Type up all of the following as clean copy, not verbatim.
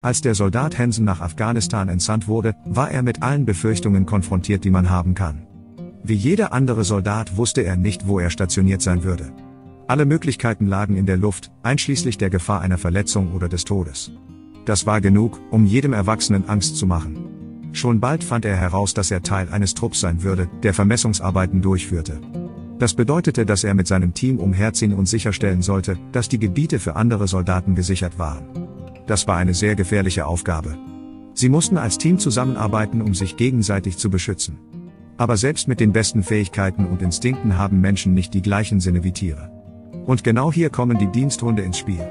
Als der Soldat Hansen nach Afghanistan entsandt wurde, war er mit allen Befürchtungen konfrontiert, die man haben kann. Wie jeder andere Soldat wusste er nicht, wo er stationiert sein würde. Alle Möglichkeiten lagen in der Luft, einschließlich der Gefahr einer Verletzung oder des Todes. Das war genug, um jedem Erwachsenen Angst zu machen. Schon bald fand er heraus, dass er Teil eines Trupps sein würde, der Vermessungsarbeiten durchführte. Das bedeutete, dass er mit seinem Team umherziehen und sicherstellen sollte, dass die Gebiete für andere Soldaten gesichert waren. Das war eine sehr gefährliche Aufgabe. Sie mussten als Team zusammenarbeiten, um sich gegenseitig zu beschützen. Aber selbst mit den besten Fähigkeiten und Instinkten haben Menschen nicht die gleichen Sinne wie Tiere. Und genau hier kommen die Diensthunde ins Spiel.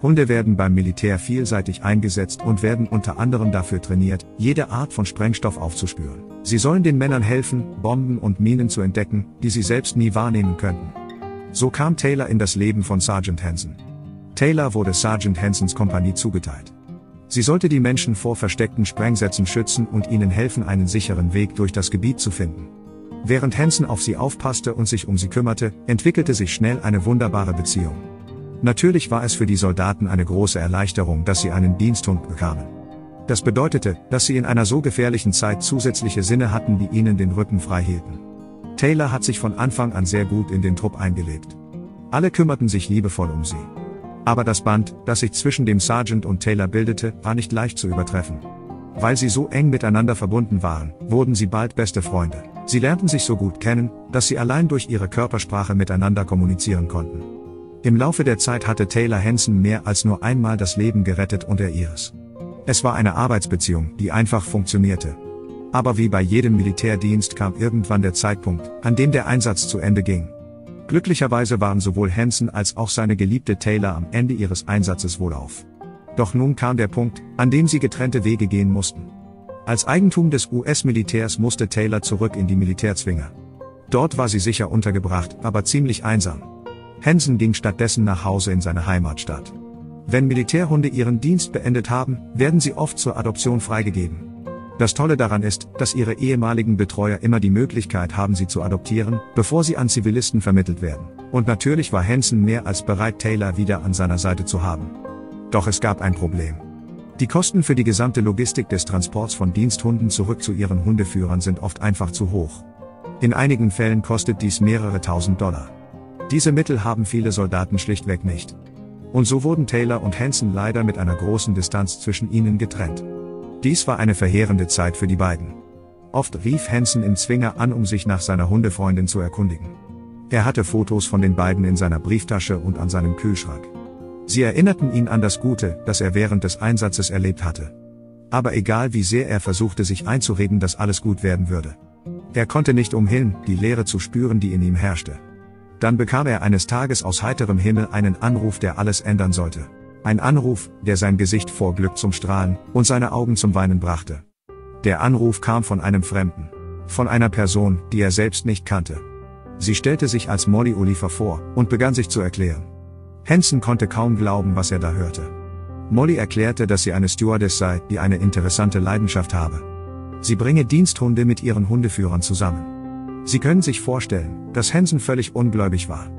Hunde werden beim Militär vielseitig eingesetzt und werden unter anderem dafür trainiert, jede Art von Sprengstoff aufzuspüren. Sie sollen den Männern helfen, Bomben und Minen zu entdecken, die sie selbst nie wahrnehmen könnten. So kam Taylor in das Leben von Sergeant Hansen. Taylor wurde Sergeant Hansens Kompanie zugeteilt. Sie sollte die Menschen vor versteckten Sprengsätzen schützen und ihnen helfen, einen sicheren Weg durch das Gebiet zu finden. Während Hansen auf sie aufpasste und sich um sie kümmerte, entwickelte sich schnell eine wunderbare Beziehung. Natürlich war es für die Soldaten eine große Erleichterung, dass sie einen Diensthund bekamen. Das bedeutete, dass sie in einer so gefährlichen Zeit zusätzliche Sinne hatten, die ihnen den Rücken frei hielten. Taylor hat sich von Anfang an sehr gut in den Trupp eingelebt. Alle kümmerten sich liebevoll um sie. Aber das Band, das sich zwischen dem Sergeant und Taylor bildete, war nicht leicht zu übertreffen. Weil sie so eng miteinander verbunden waren, wurden sie bald beste Freunde. Sie lernten sich so gut kennen, dass sie allein durch ihre Körpersprache miteinander kommunizieren konnten. Im Laufe der Zeit hatte Taylor Hansen mehr als nur einmal das Leben gerettet und er ihres. Es war eine Arbeitsbeziehung, die einfach funktionierte. Aber wie bei jedem Militärdienst kam irgendwann der Zeitpunkt, an dem der Einsatz zu Ende ging. Glücklicherweise waren sowohl Hansen als auch seine geliebte Taylor am Ende ihres Einsatzes wohlauf. Doch nun kam der Punkt, an dem sie getrennte Wege gehen mussten. Als Eigentum des US-Militärs musste Taylor zurück in die Militärzwinger. Dort war sie sicher untergebracht, aber ziemlich einsam. Hansen ging stattdessen nach Hause in seine Heimatstadt. Wenn Militärhunde ihren Dienst beendet haben, werden sie oft zur Adoption freigegeben. Das Tolle daran ist, dass ihre ehemaligen Betreuer immer die Möglichkeit haben, sie zu adoptieren, bevor sie an Zivilisten vermittelt werden. Und natürlich war Hansen mehr als bereit, Taylor wieder an seiner Seite zu haben. Doch es gab ein Problem. Die Kosten für die gesamte Logistik des Transports von Diensthunden zurück zu ihren Hundeführern sind oft einfach zu hoch. In einigen Fällen kostet dies mehrere tausend $. Diese Mittel haben viele Soldaten schlichtweg nicht. Und so wurden Taylor und Hansen leider mit einer großen Distanz zwischen ihnen getrennt. Dies war eine verheerende Zeit für die beiden. Oft rief Hansen im Zwinger an, um sich nach seiner Hundefreundin zu erkundigen. Er hatte Fotos von den beiden in seiner Brieftasche und an seinem Kühlschrank. Sie erinnerten ihn an das Gute, das er während des Einsatzes erlebt hatte. Aber egal wie sehr er versuchte, sich einzureden, dass alles gut werden würde. Er konnte nicht umhin, die Leere zu spüren, die in ihm herrschte. Dann bekam er eines Tages aus heiterem Himmel einen Anruf, der alles ändern sollte. Ein Anruf, der sein Gesicht vor Glück zum Strahlen und seine Augen zum Weinen brachte. Der Anruf kam von einem Fremden. Von einer Person, die er selbst nicht kannte. Sie stellte sich als Molly Oliver vor und begann sich zu erklären. Hansen konnte kaum glauben, was er da hörte. Molly erklärte, dass sie eine Stewardess sei, die eine interessante Leidenschaft habe. Sie bringe Diensthunde mit ihren Hundeführern zusammen. Sie können sich vorstellen, dass Hansen völlig ungläubig war.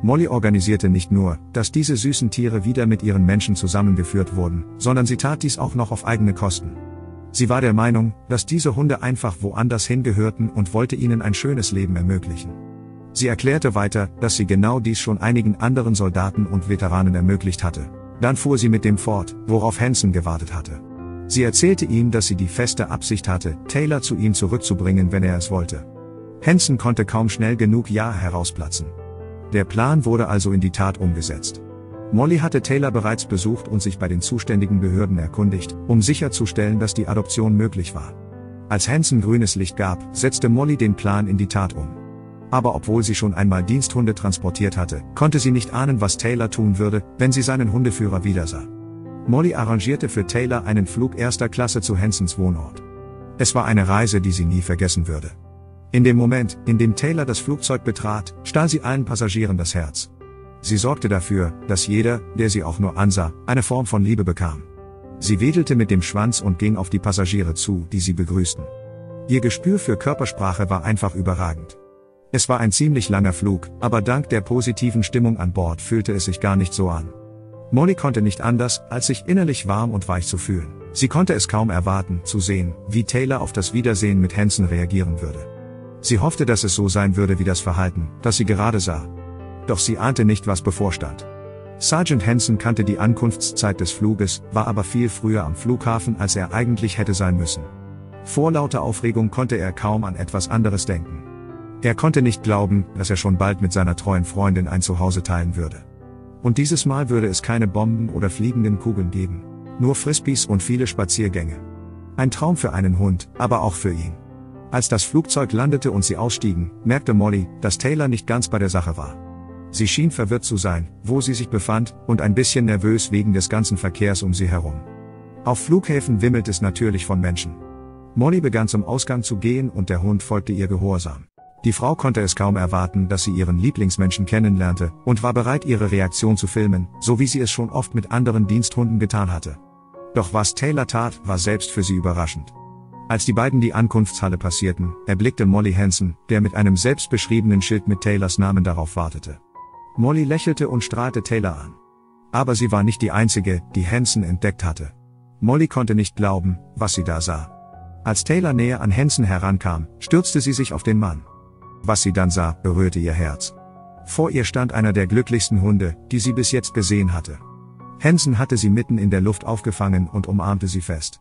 Molly organisierte nicht nur, dass diese süßen Tiere wieder mit ihren Menschen zusammengeführt wurden, sondern sie tat dies auch noch auf eigene Kosten. Sie war der Meinung, dass diese Hunde einfach woanders hingehörten und wollte ihnen ein schönes Leben ermöglichen. Sie erklärte weiter, dass sie genau dies schon einigen anderen Soldaten und Veteranen ermöglicht hatte. Dann fuhr sie mit dem fort, worauf Hansen gewartet hatte. Sie erzählte ihm, dass sie die feste Absicht hatte, Taylor zu ihm zurückzubringen, wenn er es wollte. Hansen konnte kaum schnell genug Ja herausplatzen. Der Plan wurde also in die Tat umgesetzt. Molly hatte Taylor bereits besucht und sich bei den zuständigen Behörden erkundigt, um sicherzustellen, dass die Adoption möglich war. Als Hansen grünes Licht gab, setzte Molly den Plan in die Tat um. Aber obwohl sie schon einmal Diensthunde transportiert hatte, konnte sie nicht ahnen, was Taylor tun würde, wenn sie seinen Hundeführer wiedersah. Molly arrangierte für Taylor einen Flug erster Klasse zu Hansens Wohnort. Es war eine Reise, die sie nie vergessen würde. In dem Moment, in dem Taylor das Flugzeug betrat, stahl sie allen Passagieren das Herz. Sie sorgte dafür, dass jeder, der sie auch nur ansah, eine Form von Liebe bekam. Sie wedelte mit dem Schwanz und ging auf die Passagiere zu, die sie begrüßten. Ihr Gespür für Körpersprache war einfach überragend. Es war ein ziemlich langer Flug, aber dank der positiven Stimmung an Bord fühlte es sich gar nicht so an. Molly konnte nicht anders, als sich innerlich warm und weich zu fühlen. Sie konnte es kaum erwarten, zu sehen, wie Taylor auf das Wiedersehen mit Hansen reagieren würde. Sie hoffte, dass es so sein würde wie das Verhalten, das sie gerade sah. Doch sie ahnte nicht, was bevorstand. Sergeant Hansen kannte die Ankunftszeit des Fluges, war aber viel früher am Flughafen, als er eigentlich hätte sein müssen. Vor lauter Aufregung konnte er kaum an etwas anderes denken. Er konnte nicht glauben, dass er schon bald mit seiner treuen Freundin ein Zuhause teilen würde. Und dieses Mal würde es keine Bomben oder fliegenden Kugeln geben. Nur Frisbees und viele Spaziergänge. Ein Traum für einen Hund, aber auch für ihn. Als das Flugzeug landete und sie ausstiegen, merkte Molly, dass Taylor nicht ganz bei der Sache war. Sie schien verwirrt zu sein, wo sie sich befand, und ein bisschen nervös wegen des ganzen Verkehrs um sie herum. Auf Flughäfen wimmelt es natürlich von Menschen. Molly begann zum Ausgang zu gehen und der Hund folgte ihr gehorsam. Die Frau konnte es kaum erwarten, dass sie ihren Lieblingsmenschen kennenlernte, und war bereit, ihre Reaktion zu filmen, so wie sie es schon oft mit anderen Diensthunden getan hatte. Doch was Taylor tat, war selbst für sie überraschend. Als die beiden die Ankunftshalle passierten, erblickte Molly Hansen, der mit einem selbstbeschriebenen Schild mit Taylors Namen darauf wartete. Molly lächelte und strahlte Taylor an. Aber sie war nicht die Einzige, die Hansen entdeckt hatte. Molly konnte nicht glauben, was sie da sah. Als Taylor näher an Hansen herankam, stürzte sie sich auf den Mann. Was sie dann sah, berührte ihr Herz. Vor ihr stand einer der glücklichsten Hunde, die sie bis jetzt gesehen hatte. Hansen hatte sie mitten in der Luft aufgefangen und umarmte sie fest.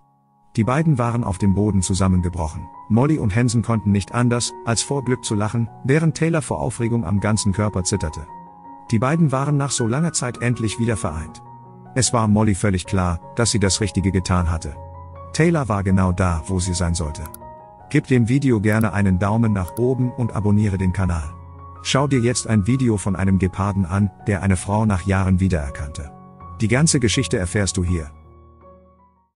Die beiden waren auf dem Boden zusammengebrochen. Molly und Hansen konnten nicht anders, als vor Glück zu lachen, während Taylor vor Aufregung am ganzen Körper zitterte. Die beiden waren nach so langer Zeit endlich wieder vereint. Es war Molly völlig klar, dass sie das Richtige getan hatte. Taylor war genau da, wo sie sein sollte. Gib dem Video gerne einen Daumen nach oben und abonniere den Kanal. Schau dir jetzt ein Video von einem Geparden an, der eine Frau nach Jahren wiedererkannte. Die ganze Geschichte erfährst du hier.